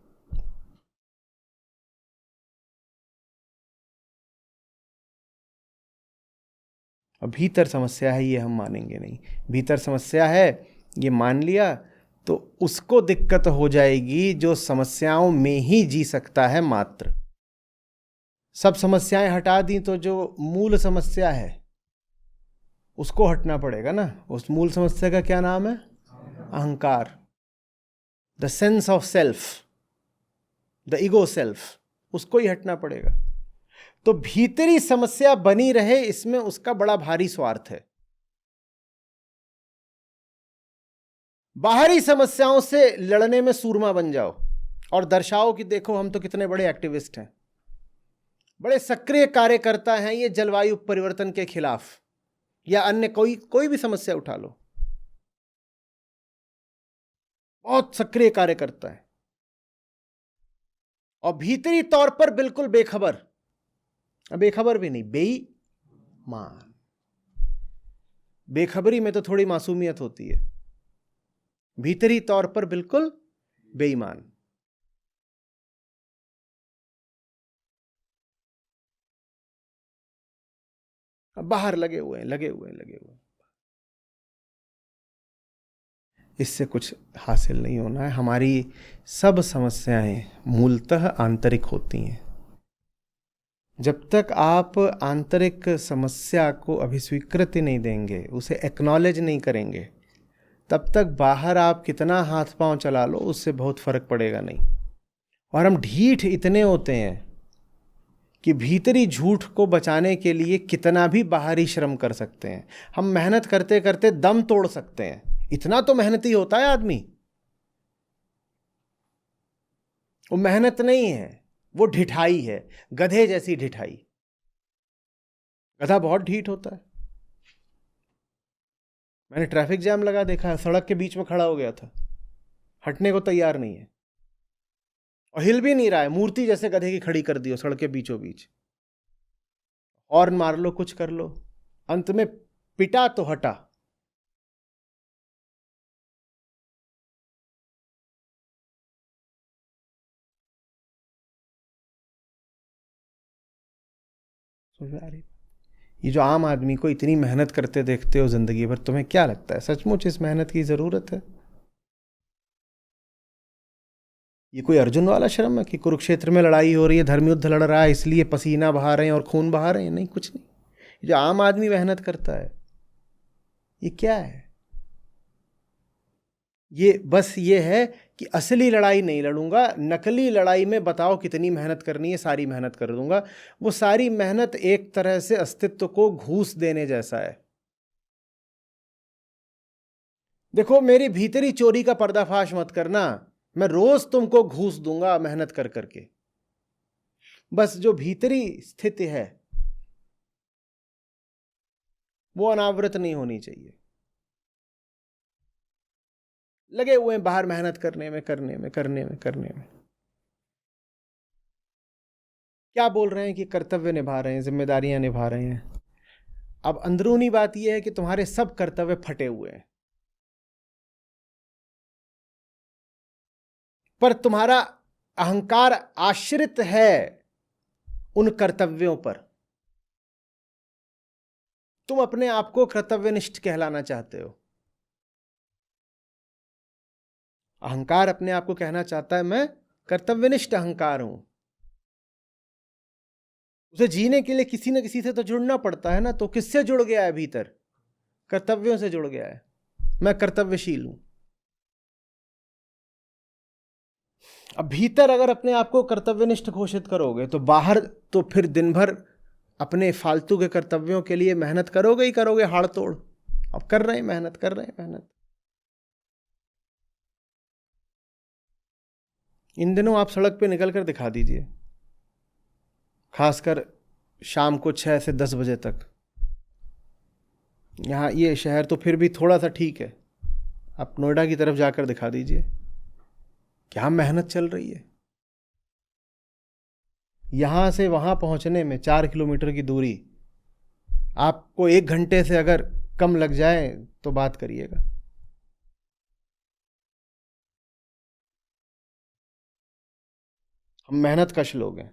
S1: अब भीतर समस्या है ये हम मानेंगे नहीं। भीतर समस्या है ये मान लिया तो उसको दिक्कत हो जाएगी जो समस्याओं में ही जी सकता है मात्र। सब समस्याएं हटा दी तो जो मूल समस्या है उसको हटना पड़ेगा ना। उस मूल समस्या का क्या नाम है? अहंकार, the sense of self, the ego self, उसको ही हटना पड़ेगा। तो भीतरी समस्या बनी रहे, इसमें उसका बड़ा भारी स्वार्थ है। बाहरी समस्याओं से लड़ने में सूरमा बन जाओ और दर्शाओ कि देखो हम तो कितने बड़े एक्टिविस्ट हैं, बड़े सक्रिय कार्यकर्ता हैं ये जलवायु परिवर्तन के खिलाफ, या अन्य कोई भी समस्या उठा लो, बहुत सक्रिय कार्यकर्ता है, और भीतरी तौर पर बिल्कुल बेखबर, बेखबर भी नहीं, बेईमान। बेखबरी में तो थोड़ी मासूमियत होती है, भीतरी तौर पर बिल्कुल बेईमान। अब बाहर लगे हुए हैं। इससे कुछ हासिल नहीं होना है। हमारी सब समस्याएं मूलतः आंतरिक होती हैं। जब तक आप आंतरिक समस्या को अभिस्वीकृति नहीं देंगे, उसे एक्नॉलेज नहीं करेंगे, तब तक बाहर आप कितना हाथ पांव चला लो उससे बहुत फर्क पड़ेगा नहीं। और हम ढीठ इतने होते हैं कि भीतरी झूठ को बचाने के लिए कितना भी बाहरी श्रम कर सकते हैं। हम मेहनत करते करते दम तोड़ सकते हैं, इतना तो मेहनती होता है आदमी। वो मेहनत नहीं है, वो ढिठाई है, गधे जैसी ढिठाई। गधा बहुत ढीठ होता है। मैंने ट्रैफिक जाम लगा देखा है, सड़क के बीच में खड़ा हो गया था, हटने को तैयार नहीं है और हिल भी नहीं रहा है, मूर्ति जैसे गधे की खड़ी कर दी हो सड़क के बीचों बीच। हॉर्न मार लो, कुछ कर लो, अंत में पिटा तो हटा। ये जो आम आदमी को इतनी मेहनत करते देखते हो जिंदगी भर, तुम्हें क्या लगता है सचमुच इस मेहनत की जरूरत है? ये कोई अर्जुन वाला श्रम है कि कुरुक्षेत्र में लड़ाई हो रही है, धर्म युद्ध लड़ रहा है, इसलिए पसीना बहा रहे हैं और खून बहा रहे हैं? नहीं, कुछ नहीं। ये जो आम आदमी मेहनत करता है, ये क्या है? ये बस ये है कि असली लड़ाई नहीं लड़ूंगा, नकली लड़ाई में बताओ कितनी मेहनत करनी है, सारी मेहनत कर दूंगा। वो सारी मेहनत एक तरह से अस्तित्व को घूस देने जैसा है। देखो, मेरी भीतरी चोरी का पर्दाफाश मत करना, मैं रोज तुमको घूस दूंगा मेहनत कर करके। बस जो भीतरी स्थिति है वो अनावृत नहीं होनी चाहिए। लगे हुए हैं बाहर मेहनत करने में। क्या बोल रहे हैं कि कर्तव्य निभा रहे हैं, जिम्मेदारियां निभा रहे हैं। अब अंदरूनी बात यह है कि तुम्हारे सब कर्तव्य फटे हुए हैं, पर तुम्हारा अहंकार आश्रित है उन कर्तव्यों पर। तुम अपने आप को कर्तव्यनिष्ठ कहलाना चाहते हो, अहंकार अपने आप को कहना चाहता है मैं कर्तव्यनिष्ठ अहंकार हूं। उसे जीने के लिए किसी न किसी से तो जुड़ना पड़ता है ना। तो किससे जुड़ गया है? भीतर कर्तव्यों से जुड़ गया है। मैं कर्तव्यशील हूं। अब भीतर अगर अपने आप को कर्तव्यनिष्ठ घोषित करोगे तो बाहर तो फिर दिन भर अपने फालतू के कर्तव्यों के लिए मेहनत करोगे ही करोगे, हाड़ तोड़। अब कर रहे हैं मेहनत। इन दिनों आप सड़क पे निकल कर दिखा दीजिए, खासकर शाम को 6 से 10 बजे तक। यहाँ ये शहर तो फिर भी थोड़ा सा ठीक है, आप नोएडा की तरफ जाकर दिखा दीजिए, क्या मेहनत चल रही है। यहाँ से वहाँ पहुँचने में 4 किलोमीटर की दूरी आपको 1 घंटे से अगर कम लग जाए तो बात करिएगा। हम मेहनत कश लोग हैं।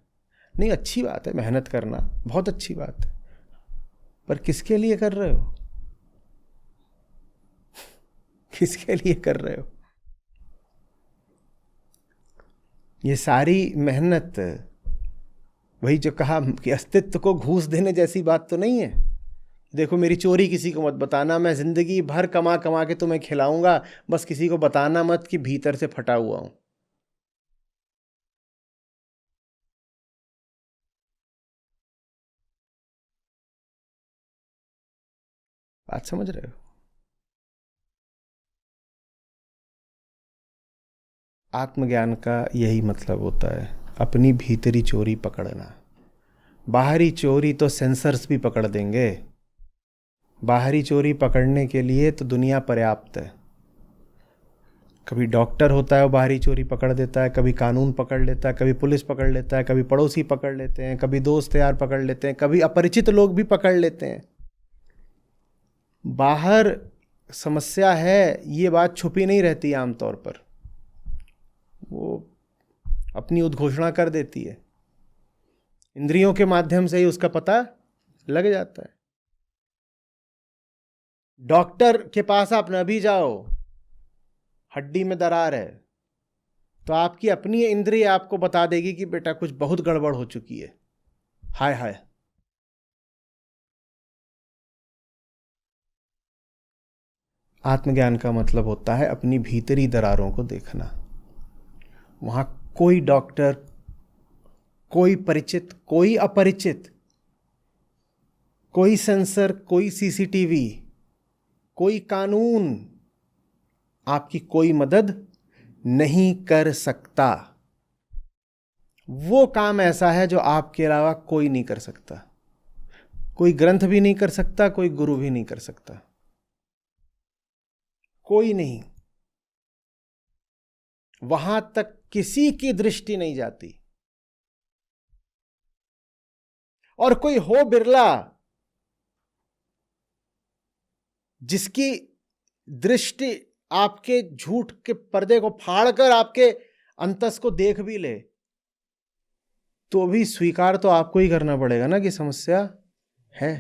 S1: नहीं, अच्छी बात है मेहनत करना, बहुत अच्छी बात है, पर किसके लिए कर रहे हो? किसके लिए कर रहे हो? ये सारी मेहनत, वही जो कहा कि अस्तित्व को घूस देने जैसी बात तो नहीं है देखो मेरी चोरी किसी को मत बताना, मैं जिंदगी भर कमा कमा के तुम्हें खिलाऊंगा, बस किसी को बताना मत कि भीतर से फटा हुआ हूं। बात समझ रहे हो? आत्मज्ञान का यही मतलब होता है, अपनी भीतरी चोरी पकड़ना। बाहरी चोरी तो सेंसर्स भी पकड़ देंगे। बाहरी चोरी पकड़ने के लिए तो दुनिया पर्याप्त है। कभी डॉक्टर होता है वो बाहरी चोरी पकड़ देता है, कभी कानून पकड़ लेता है, कभी पुलिस पकड़ लेता है, कभी पड़ोसी पकड़ लेते हैं, कभी दोस्त यार पकड़ लेते हैं, कभी अपरिचित लोग भी पकड़ लेते हैं। बाहर समस्या है ये बात छुपी नहीं रहती आमतौर पर, वो अपनी उद्घोषणा कर देती है, इंद्रियों के माध्यम से ही उसका पता लग जाता है। डॉक्टर के पास आप न भी जाओ, हड्डी में दरार है, तो आपकी अपनी इंद्रिय आपको बता देगी कि बेटा कुछ बहुत गड़बड़ हो चुकी है। हाय हाय। आत्मज्ञान का मतलब होता है अपनी भीतरी दरारों को देखना। वहां कोई डॉक्टर, कोई परिचित, कोई अपरिचित, कोई सेंसर, कोई सीसीटीवी, कोई कानून आपकी कोई मदद नहीं कर सकता। वो काम ऐसा है जो आपके अलावा कोई नहीं कर सकता। कोई ग्रंथ भी नहीं कर सकता, कोई गुरु भी नहीं कर सकता, कोई नहीं। वहां तक किसी की दृष्टि नहीं जाती। और कोई हो बिरला जिसकी दृष्टि आपके झूठ के पर्दे को फाड़कर आपके अंतस को देख भी ले, तो भी स्वीकार तो आपको ही करना पड़ेगा ना कि समस्या है।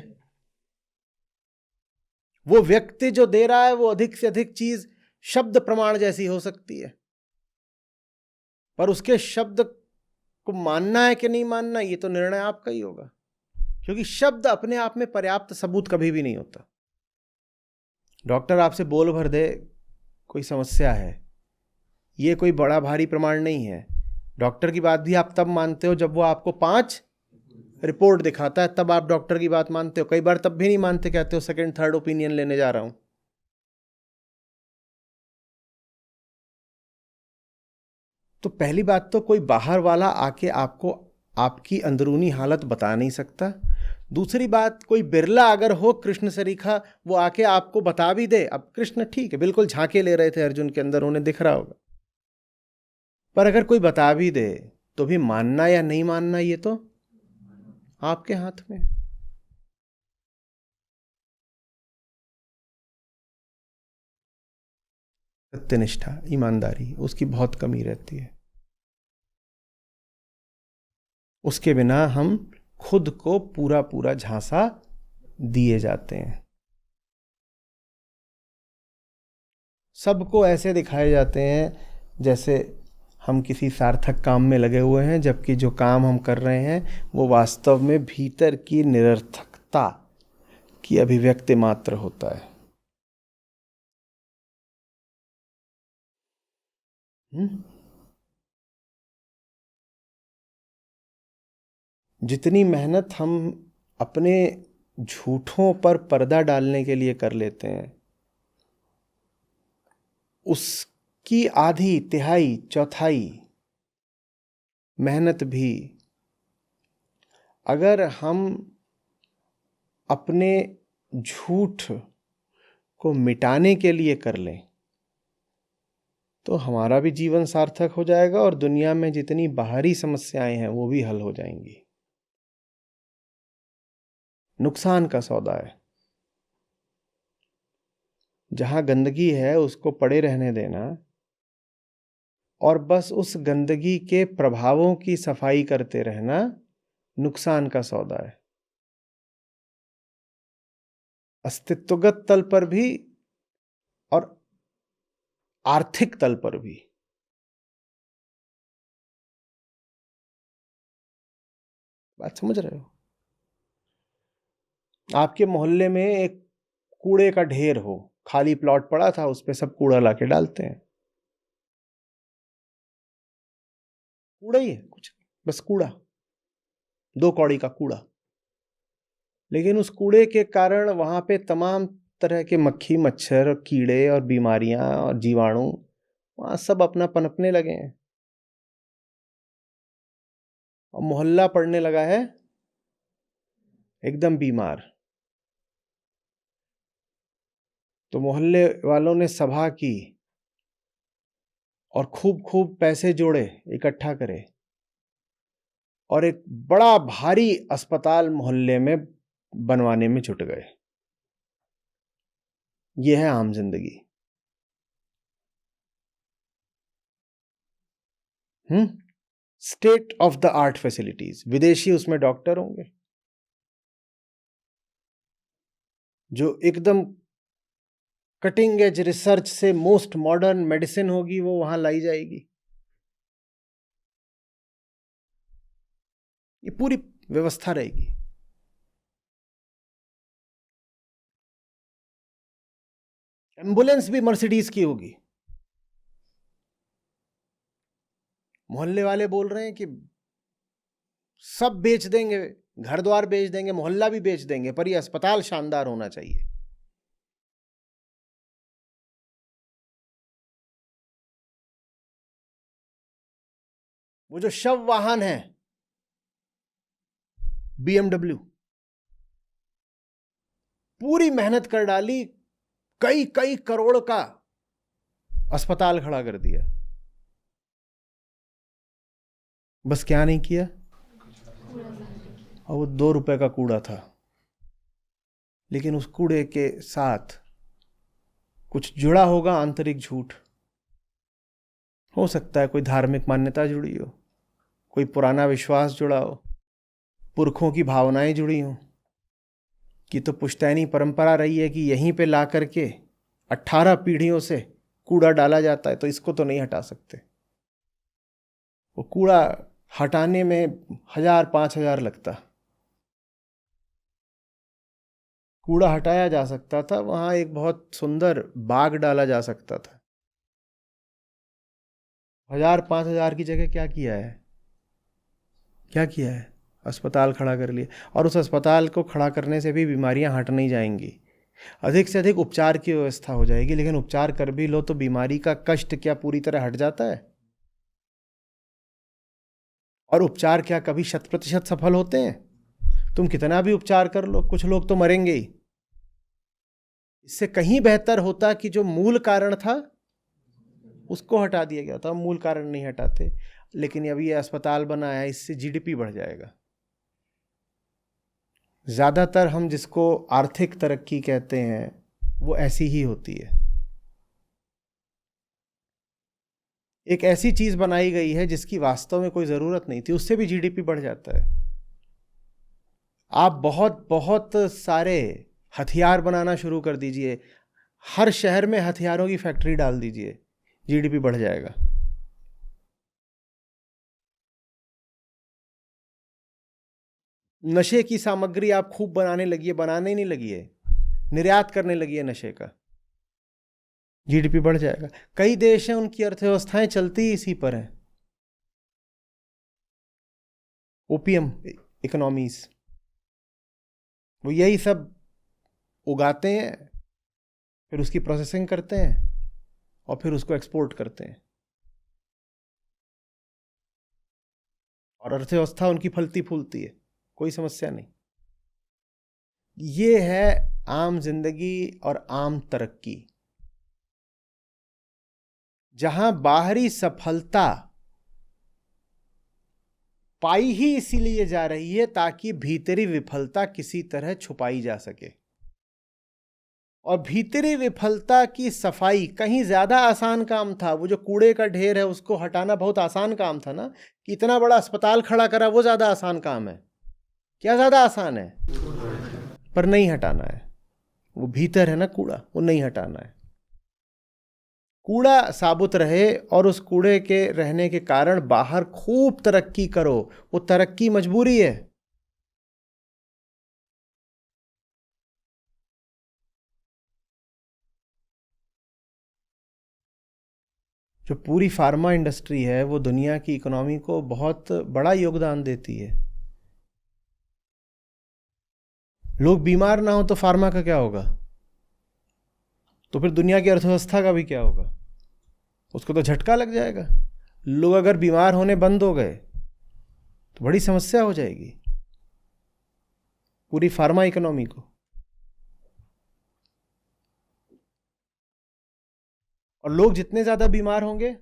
S1: वो व्यक्ति जो दे रहा है वो अधिक से अधिक चीज शब्द प्रमाण जैसी हो सकती है, पर उसके शब्द को मानना है कि नहीं मानना ये तो निर्णय आपका ही होगा, क्योंकि शब्द अपने आप में पर्याप्त सबूत कभी भी नहीं होता। डॉक्टर आपसे बोल भर दे कोई समस्या है, ये कोई बड़ा भारी प्रमाण नहीं है। डॉक्टर की बात भी आप तब मानते हो जब वो आपको 5 रिपोर्ट दिखाता है, तब आप डॉक्टर की बात मानते हो। कई बार तब भी नहीं मानते, कहते हो सेकंड थर्ड ओपिनियन लेने जा रहा हूं। तो पहली बात तो कोई बाहर वाला आके आपको आपकी अंदरूनी हालत बता नहीं सकता। दूसरी बात, कोई बिरला अगर हो कृष्ण सरीखा, वो आके आपको बता भी दे। अब कृष्ण ठीक है, बिल्कुल झांके ले रहे थे अर्जुन के अंदर, उन्हें दिख रहा होगा, पर अगर कोई बता भी दे तो भी मानना या नहीं मानना ये तो आपके हाथ में। सत्यनिष्ठा, ईमानदारी, उसकी बहुत कमी रहती है। उसके बिना हम खुद को पूरा पूरा झांसा दिए जाते हैं। सबको ऐसे दिखाए जाते हैं जैसे हम किसी सार्थक काम में लगे हुए हैं, जबकि जो काम हम कर रहे हैं वो वास्तव में भीतर की निरर्थकता की अभिव्यक्ति मात्र होता है। जितनी मेहनत हम अपने झूठों पर पर्दा डालने के लिए कर लेते हैं, उसकी आधी तिहाई चौथाई मेहनत भी अगर हम अपने झूठ को मिटाने के लिए कर लें तो हमारा भी जीवन सार्थक हो जाएगा और दुनिया में जितनी बाहरी समस्याएं हैं वो भी हल हो जाएंगी। नुकसान का सौदा है। जहां गंदगी है उसको पड़े रहने देना और बस उस गंदगी के प्रभावों की सफाई करते रहना नुकसान का सौदा है, अस्तित्वगत तल पर भी और आर्थिक तल पर भी। बात समझ रहे हो? आपके मोहल्ले में एक कूड़े का ढेर हो, खाली प्लॉट पड़ा था, उस पे सब कूड़ा लाके डालते हैं। कूड़ा ही है, कुछ बस कूड़ा, 2 कौड़ी का कूड़ा। लेकिन उस कूड़े के कारण वहां पे तमाम तरह के मक्खी, मच्छर, कीड़े और बीमारियां और जीवाणु वहां सब अपना पनपने लगे हैं, और मोहल्ला पड़ने लगा है एकदम बीमार। तो मोहल्ले वालों ने सभा की और खूब खूब पैसे जोड़े, इकट्ठा करे, और एक बड़ा भारी अस्पताल मोहल्ले में बनवाने में जुट गए। यह है आम जिंदगी। State of the art facilities. विदेशी उसमें डॉक्टर होंगे जो एकदम कटिंग एज रिसर्च से मोस्ट मॉडर्न मेडिसिन होगी वो वहां लाई जाएगी। ये पूरी व्यवस्था रहेगी। एम्बुलेंस भी मर्सिडीज की होगी। मोहल्ले वाले बोल रहे हैं कि सब बेच देंगे, घर द्वार बेच देंगे, मोहल्ला भी बेच देंगे, पर ये अस्पताल शानदार होना चाहिए। वो जो शव वाहन है BMW, पूरी मेहनत कर डाली, कई कई करोड़ का अस्पताल खड़ा कर दिया, बस क्या नहीं किया? और वो 2 रुपए का कूड़ा था, लेकिन उस कूड़े के साथ कुछ जुड़ा होगा, आंतरिक झूठ हो सकता है, कोई धार्मिक मान्यता जुड़ी हो, कोई पुराना विश्वास जुड़ा हो, पुरखों की भावनाएं जुड़ी हो, कि तो पुश्तैनी परंपरा रही है कि यहीं पे ला करके 18 पीढ़ियों से कूड़ा डाला जाता है, तो इसको तो नहीं हटा सकते। वो कूड़ा हटाने में 1000-5000 लगता, कूड़ा हटाया जा सकता था, वहां एक बहुत सुंदर बाग डाला जा सकता था। 1000-5000 की जगह क्या किया है? क्या किया है? अस्पताल खड़ा कर लिया, और उस अस्पताल को खड़ा करने से भी बीमारियां हट नहीं जाएंगी, अधिक से अधिक उपचार की व्यवस्था हो जाएगी। लेकिन उपचार कर भी लो तो बीमारी का कष्ट क्या पूरी तरह हट जाता है? और उपचार क्या कभी 100% सफल होते हैं? तुम कितना भी उपचार कर लो, कुछ लोग तो मरेंगे ही। इससे कहीं बेहतर होता कि जो मूल कारण था उसको हटा दिया गया था। मूल कारण नहीं हटाते, लेकिन अभी ये अस्पताल बना है, इससे GDP बढ़ जाएगा। ज्यादातर हम जिसको आर्थिक तरक्की कहते हैं वो ऐसी ही होती है। एक ऐसी चीज बनाई गई है जिसकी वास्तव में कोई जरूरत नहीं थी, उससे भी GDP बढ़ जाता है। आप बहुत बहुत सारे हथियार बनाना शुरू कर दीजिए, हर शहर में हथियारों की फैक्ट्री डाल दीजिए, GDP बढ़ जाएगा। नशे की सामग्री आप खूब बनाने लगी, बनाने ही नहीं लगी है, निर्यात करने लगी है नशे का, GDP बढ़ जाएगा। कई देश हैं उनकी अर्थव्यवस्थाएं चलती ही इसी पर हैं, ओपियम इकोनॉमीज। वो यही सब उगाते हैं, फिर उसकी प्रोसेसिंग करते हैं और फिर उसको एक्सपोर्ट करते हैं, और अर्थव्यवस्था उनकी फलती फूलती है, कोई समस्या नहीं। ये है आम जिंदगी और आम तरक्की, जहां बाहरी सफलता पाई ही इसीलिए जा रही है ताकि भीतरी विफलता किसी तरह छुपाई जा सके। और भीतरी विफलता की सफाई कहीं ज्यादा आसान काम था। वो जो कूड़े का ढेर है उसको हटाना बहुत आसान काम था ना, कि इतना बड़ा अस्पताल खड़ा करा, वो ज्यादा आसान काम है? क्या ज्यादा आसान है? पर नहीं हटाना है। वो भीतर है ना कूड़ा, वो नहीं हटाना है। कूड़ा साबुत रहे, और उस कूड़े के रहने के कारण बाहर खूब तरक्की करो, वो तरक्की मजबूरी है। जो पूरी फार्मा इंडस्ट्री है वो दुनिया की इकोनॉमी को बहुत बड़ा योगदान देती है। लोग बीमार ना हो तो फार्मा का क्या होगा? तो फिर दुनिया की अर्थव्यवस्था का भी क्या होगा? उसको तो झटका लग जाएगा। लोग अगर बीमार होने बंद हो गए तो बड़ी समस्या हो जाएगी पूरी फार्मा इकोनॉमी को। और लोग जितने ज्यादा बीमार होंगे,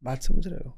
S1: बात समझ रहे हो?